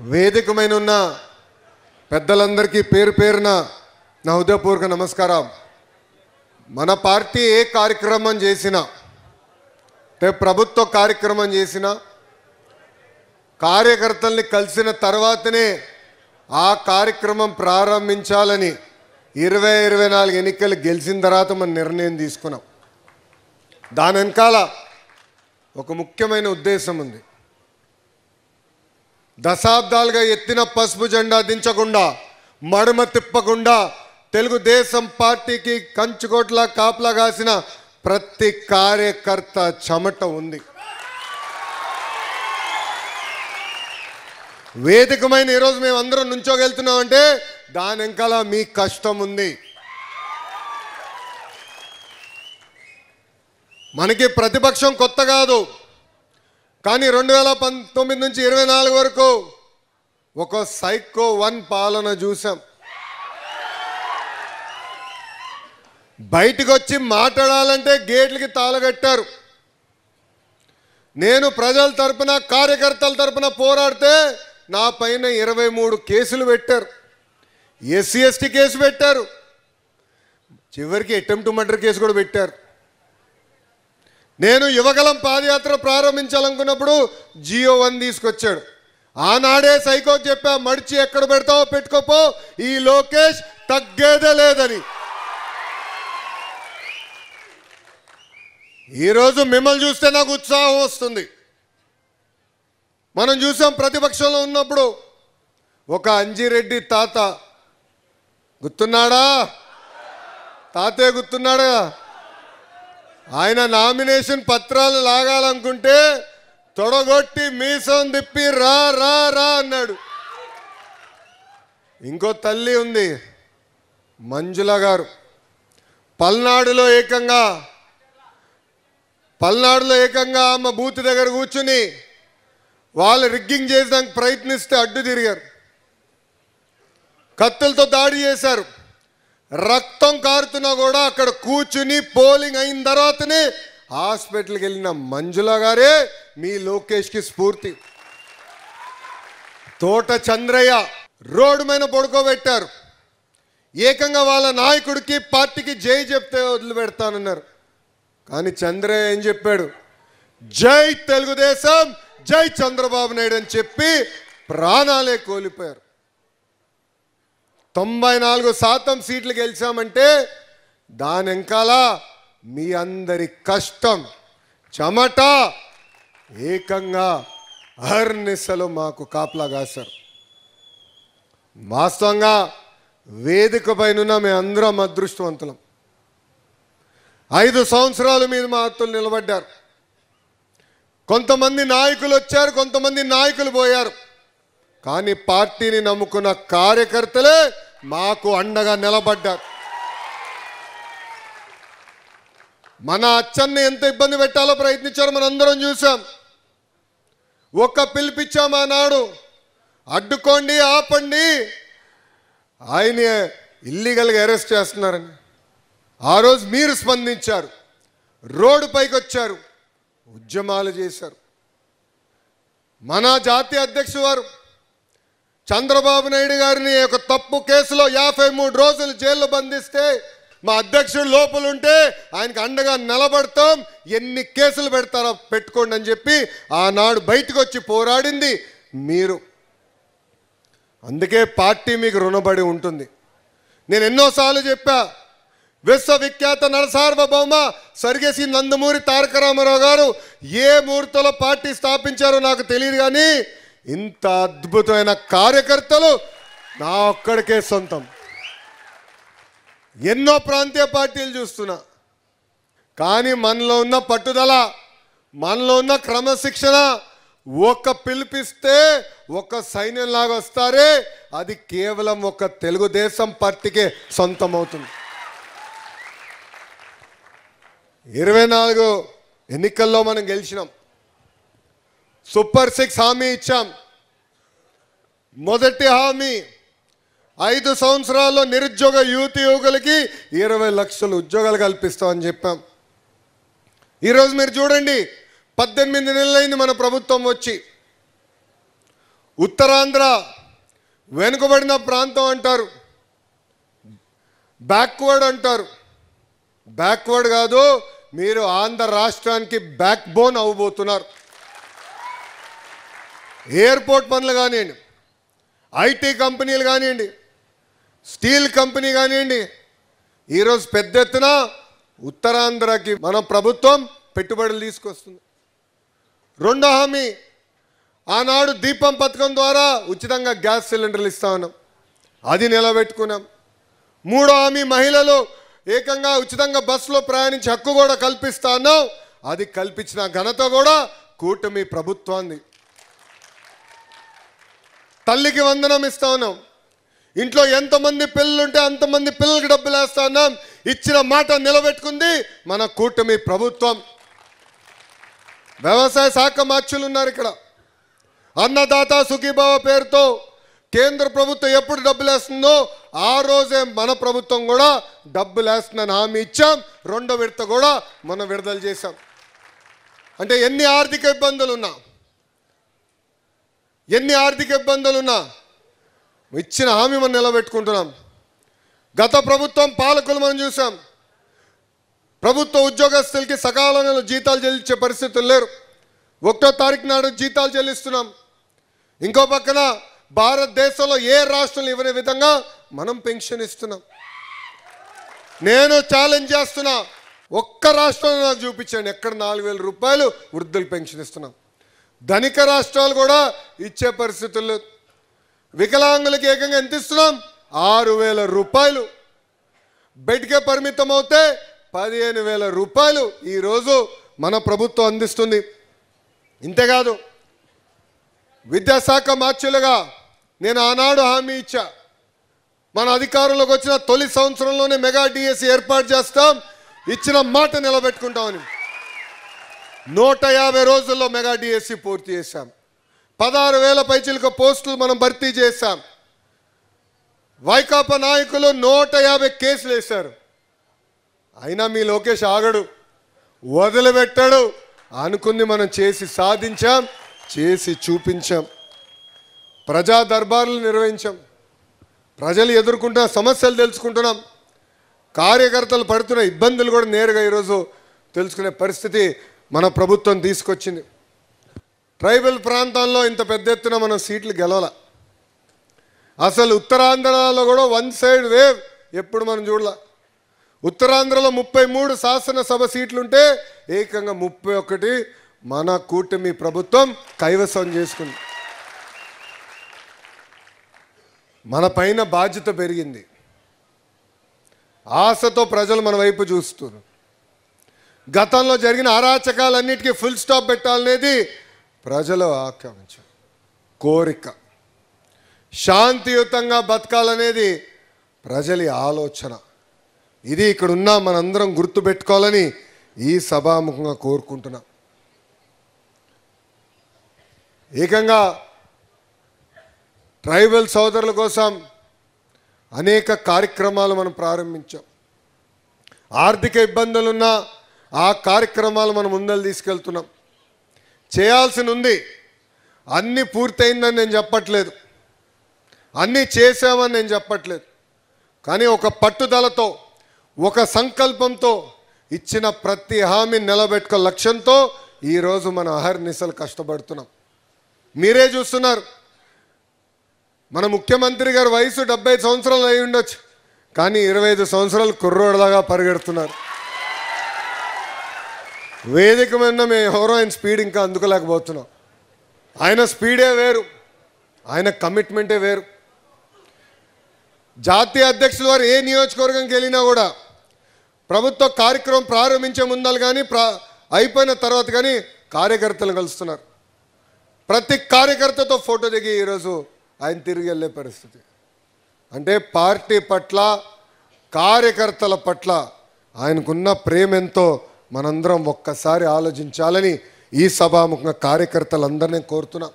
వేదికమైన ఉన్న పెద్దలందరికీ పేరు పేరున నా హృదయపూర్వక నమస్కారం. మన పార్టీ ఏ కార్యక్రమం చేసినా ప్రభుత్వ కార్యక్రమం చేసినా కార్యకర్తల్ని కలిసిన తర్వాతనే ఆ కార్యక్రమం ప్రారంభించాలని 2024 ఎన్నికలు గెలిచిన తర్వాత మనం నిర్ణయం తీసుకున్నాం. దాని వెనకాల ఒక ముఖ్యమైన ఉద్దేశం ఉంది. దశాబ్దాలుగా ఎత్తిన పసుపు జెండా దించకుండా మడమ తిప్పకుండా తెలుగుదేశం పార్టీకి కంచుకోట్ల కాపలా కాసిన ప్రతి కార్యకర్త చెమట ఉంది. వేదికమైన ఈరోజు మేము అందరం నుంచోగెళ్తున్నామంటే దాని వెనకాల మీ కష్టం ఉంది. మనకి ప్రతిపక్షం కొత్త కాదు, కానీ 2019 నుంచి 24 వరకు ఒక సైకో 1 పాలన చూసాం. బయటికి వచ్చి మాట్లాడాలంటే గేట్లకి తాళగట్టారు. నేను ప్రజల తరపున కార్యకర్తల తరపున పోరాడితే నా పైన 23 కేసులు పెట్టారు. ఎస్సీ ఎస్టీ కేసు పెట్టారు, చివరికి అటెంప్ట్ మర్డర్ కేసు కూడా పెట్టారు. నేను యువగలం పాదయాత్ర ప్రారంభించాలనుకున్నప్పుడు జియో 1 తీసుకొచ్చాడు. ఆనాడే సైకోకి చెప్పా, మడిచి ఎక్కడ పెడతావో పెట్టుకోపో, ఈ లోకేష్ తగ్గేదే లేదని. ఈరోజు మిమ్మల్ని చూస్తే నాకు ఉత్సాహం వస్తుంది. మనం చూసాం ప్రతిపక్షంలో ఉన్నప్పుడు ఒక అంజిరెడ్డి తాత గుర్తున్నాడా? తాతే గుర్తున్నాడా? ఆయన నామినేషన్ పత్రాలు లాగాలనుకుంటే తొడగొట్టి మీసం తిప్పి రా రా రా అన్నాడు. ఇంకో తల్లి ఉంది మంజుల గారు, పల్నాడులో ఏకంగా ఆమె బూత్ దగ్గర కూర్చుని వాళ్ళు రిగ్గింగ్ చేసడానికి ప్రయత్నిస్తే అడ్డు తిరిగారు, కత్తులతో దాడి చేశారు. రక్తం కారుతున్నా కూడా అక్కడ కూర్చుని పోలింగ్ అయిన తర్వాతనే హాస్పిటల్కి వెళ్ళిన మంజుల గారే మీ లోకేష్కి స్ఫూర్తి. తోట చంద్రయ్య రోడ్డు మీద పడుకోబెట్టారు. ఏకంగా వాళ్ళ నాయకుడికి పార్టీకి జై చెప్తే వదిలిపెడతానన్నారు. కానీ చంద్రయ్య ఏం చెప్పాడు? జై తెలుగుదేశం, జై చంద్రబాబు నాయుడు అని చెప్పి ప్రాణాలే కోల్పోయారు. 94% సీట్లు గెలిచామంటే దాని వెనకాల మీ అందరి కష్టం చెమట ఏకంగా అహర్నిశలు మాకు కాపలా కాశారు. వాస్తవంగా వేదిక పైన మేము అందరం అదృష్టవంతులం. 5 సంవత్సరాల మీద మా హత్తులు నిలబడ్డారు. కొంతమంది నాయకులు వచ్చారు, కొంతమంది నాయకులు పోయారు. కానీ పార్టీని నమ్ముకున్న కార్యకర్తలే మాకు అండగా నిలబడ్డారు. మన అచ్చన్ని ఎంత ఇబ్బంది పెట్టాలో ప్రయత్నించారో మనందరం చూసాం. ఒక్క పిలిపించాం ఆనాడు, అడ్డుకోండి, ఆపండి, ఆయన ఇల్లీగల్గా అరెస్ట్ చేస్తున్నారని. ఆ రోజు మీరు స్పందించారు, రోడ్డు పైకి వచ్చారు, ఉద్యమాలు చేశారు. మన జాతీయ అధ్యక్షుడు వారు చంద్రబాబు నాయుడు గారిని ఒక తప్పు కేసులో 53 రోజులు జైల్లో బంధిస్తే మా అధ్యక్షుడు లోపల ఉంటే ఆయనకు అండగా నిలబడతాం, ఎన్ని కేసులు పెడతారో పెట్టుకోండి అని చెప్పి ఆనాడు బయటకు వచ్చి పోరాడింది మీరు. అందుకే పార్టీ మీకు రుణపడి ఉంటుంది. నేను ఎన్నోసార్లు చెప్పా, విశ్వవిఖ్యాత నరసార్వభౌమ స్వర్గీయ నందమూరి తారక రామారావు గారు ఏ ముహూర్తంలో పార్టీ స్థాపించారో నాకు తెలియదు, కానీ ఇంత అద్భుతమైన కార్యకర్తలు నా ఒక్కడికే సొంతం. ఎన్నో ప్రాంతీయ పార్టీలు చూస్తున్నా, కానీ మనలో ఉన్న పట్టుదల, మనలో ఉన్న క్రమశిక్షణ, ఒక పిలిపిస్తే ఒక సైన్యంలాగా వస్తారే, అది కేవలం ఒక తెలుగుదేశం పార్టీకే సొంతం అవుతుంది. 24 ఎన్నికల్లో మనం గెలిచినాం. సూపర్ 6 హామీ ఇచ్చాం. మొదటి హామీ 5 సంవత్సరాల్లో నిరుద్యోగ యువకులకి 20 లక్షల ఉద్యోగాలు కల్పిస్తామని చెప్పాం. ఈరోజు మీరు చూడండి, 18 నెలలైంది మన ప్రభుత్వం వచ్చి. ఉత్తరాంధ్ర వెనుకబడిన ప్రాంతం అంటారు, బ్యాక్వర్డ్ అంటారు. బ్యాక్వర్డ్ కాదు, మీరు ఆంధ్ర రాష్ట్రానికి బ్యాక్ బోన్ అవ్వబోతున్నారు. ఎయిర్పోర్ట్ పనులు కానివ్వండి, ఐటీ కంపెనీలు కానివ్వండి, స్టీల్ కంపెనీ కానివ్వండి, ఈరోజు పెద్ద ఎత్తున ఉత్తరాంధ్రకి మన ప్రభుత్వం పెట్టుబడులు తీసుకొస్తుంది. రెండో హామీ, ఆనాడు దీపం పథకం ద్వారా ఉచితంగా గ్యాస్ సిలిండర్లు ఇస్తా ఉన్నాం, అది నిలబెట్టుకున్నాం. మూడో హామీ, మహిళలు ఏకంగా ఉచితంగా బస్సులో ప్రయాణించే హక్కు కూడా కల్పిస్తా ఉన్నాం, అది కల్పించిన ఘనత కూడా కూటమి ప్రభుత్వాన్ని. తల్లికి వందనం ఇస్తా ఉన్నాం, ఇంట్లో ఎంతమంది పిల్లలుంటే అంతమంది పిల్లలకి డబ్బులు వేస్తా ఉన్నాం, ఇచ్చిన మాట నిలబెట్టుకుంది మన కూటమి ప్రభుత్వం. వ్యవసాయ శాఖ మార్చులు ఉన్నారు ఇక్కడ. అన్నదాత సుఖీభావ పేరుతో కేంద్ర ప్రభుత్వం ఎప్పుడు డబ్బులు వేస్తుందో ఆ రోజే మన ప్రభుత్వం కూడా డబ్బులు వేస్తుందని హామీ ఇచ్చాం. రెండో విడత కూడా మనం విడుదల చేశాం. అంటే ఎన్ని ఆర్థిక ఇబ్బందులున్నా ఇచ్చిన హామీ మనం నిలబెట్టుకుంటున్నాం. గత ప్రభుత్వం పాలకులు మనం చూసాం, ప్రభుత్వ ఉద్యోగస్తులకి సకాలంలో జీతాలు చెల్లించే పరిస్థితులు లేరు. 1వ తారీఖు నాడు జీతాలు చెల్లిస్తున్నాం. ఇంకో పక్కన భారతదేశంలో ఏ రాష్ట్రంలో ఇవ్వని విధంగా మనం పెన్షన్ ఇస్తున్నాం. నేను ఛాలెంజ్ చేస్తున్నా, ఒక్క రాష్ట్రంలో నాకు చూపించండి ఎక్కడ 4,000 రూపాయలు వృద్ధులు పెన్షన్ ఇస్తున్నాం. ధనిక రాష్ట్రాలు కూడా ఇచ్చే పరిస్థితులు. వికలాంగులకి ఏకంగా ఎంత ఇస్తున్నాం? 6,000 రూపాయలు. బెడ్కే పరిమితం అవుతే 15,000 రూపాయలు ఈరోజు మన ప్రభుత్వం అందిస్తుంది. ఇంతేకాదు, విద్యాశాఖ మార్చులుగా నేను ఆనాడు హామీ ఇచ్చా, మన అధికారంలోకి వచ్చిన తొలి సంవత్సరంలోనే మెగా డిఎస్సి ఏర్పాటు చేస్తాం, ఇచ్చిన మాట నిలబెట్టుకుంటామని. 150 రోజుల్లో మెగా డిఎస్సి పూర్తి చేశాం. 16,000 పైచిలుక పోస్టులు మనం భర్తీ చేశాం. వైకాపా నాయకులు 150 కేసులు వేశారు. అయినా మీ లోకేష్ ఆగడు, వదిలిపెట్టాడు. అనుకుంది మనం చేసి సాధించాం, చేసి చూపించాం. ప్రజా దర్బార్లు నిర్వహించాం, ప్రజలు ఎదుర్కొంటున్న సమస్యలు తెలుసుకుంటున్నాం. కార్యకర్తలు పడుతున్న ఇబ్బందులు కూడా నేరుగా ఈరోజు తెలుసుకునే పరిస్థితి మన ప్రభుత్వం తీసుకొచ్చింది. ట్రైబల్ ప్రాంతాల్లో ఇంత పెద్ద ఎత్తున మనం సీట్లు గెలవాల. అసలు ఉత్తరాంధ్రలో కూడా వన్ సైడ్ వేవ్ ఎప్పుడు మనం చూడాల. ఉత్తరాంధ్రలో 33 శాసనసభ సీట్లుంటే ఏకంగా 31 మన కూటమి ప్రభుత్వం కైవసం చేసుకుంది. మన పైన బాధ్యత పెరిగింది. ఆశతో ప్రజలు మన వైపు చూస్తున్నారు. గతంలో జరిగిన అరాచకాలన్నిటికీ ఫుల్ స్టాప్ పెట్టాలనేది ప్రజల ఆకాంక్ష, కోరిక. శాంతియుతంగా బతకాలనేది ప్రజల ఆలోచన. ఇది ఇక్కడున్న మనందరం గుర్తుపెట్టుకోవాలని ఈ సభాముఖంగా కోరుకుంటున్నాం. ఏకంగా ట్రైబల్ సోదరుల కోసం అనేక కార్యక్రమాలు మనం ప్రారంభించాం. ఆర్థిక ఇబ్బందులున్న ఆ కార్యక్రమాలు మనం ముందలు తీసుకెళ్తున్నాం. చేయాల్సి ఉంది, అన్నీ పూర్తయిందని నేను చెప్పట్లేదు, అన్నీ చేసామని నేను చెప్పట్లేదు. కానీ ఒక పట్టుదలతో, ఒక సంకల్పంతో ఇచ్చిన ప్రతి హామీ నిలబెట్టుకో లక్ష్యంతో ఈరోజు మనం అహర్నిశలు కష్టపడుతున్నాం. మీరే చూస్తున్నారు, మన ముఖ్యమంత్రి గారి వయసు 75 సంవత్సరాలు అయి ఉండొచ్చు, కానీ 25 సంవత్సరాలు కుర్రోడ్లాగా పరిగెడుతున్నారు. వేదిక మీద మేము ఎవరో ఆయన స్పీడ్ ఇంకా అందుకోలేకపోతున్నాం. ఆయన స్పీడే వేరు, ఆయన కమిట్మెంటే వేరు. జాతీయ అధ్యక్షుల వారు ఏ నియోజకవర్గంకి వెళ్ళినా కూడా ప్రభుత్వ కార్యక్రమం ప్రారంభించే ముందలు కానీ అయిపోయిన తర్వాత కానీ కార్యకర్తలు కలుస్తున్నారు. ప్రతి కార్యకర్తతో ఫోటో దిగి ఈరోజు ఆయన తిరిగి వెళ్ళే పరిస్థితి. అంటే పార్టీ పట్ల, కార్యకర్తల పట్ల ఆయనకున్న ప్రేమ ఎంతో మనందరం ఒక్కసారి ఆలోచించాలని ఈ సభాముఖంగా కార్యకర్తలందరినీ కోరుతున్నాం.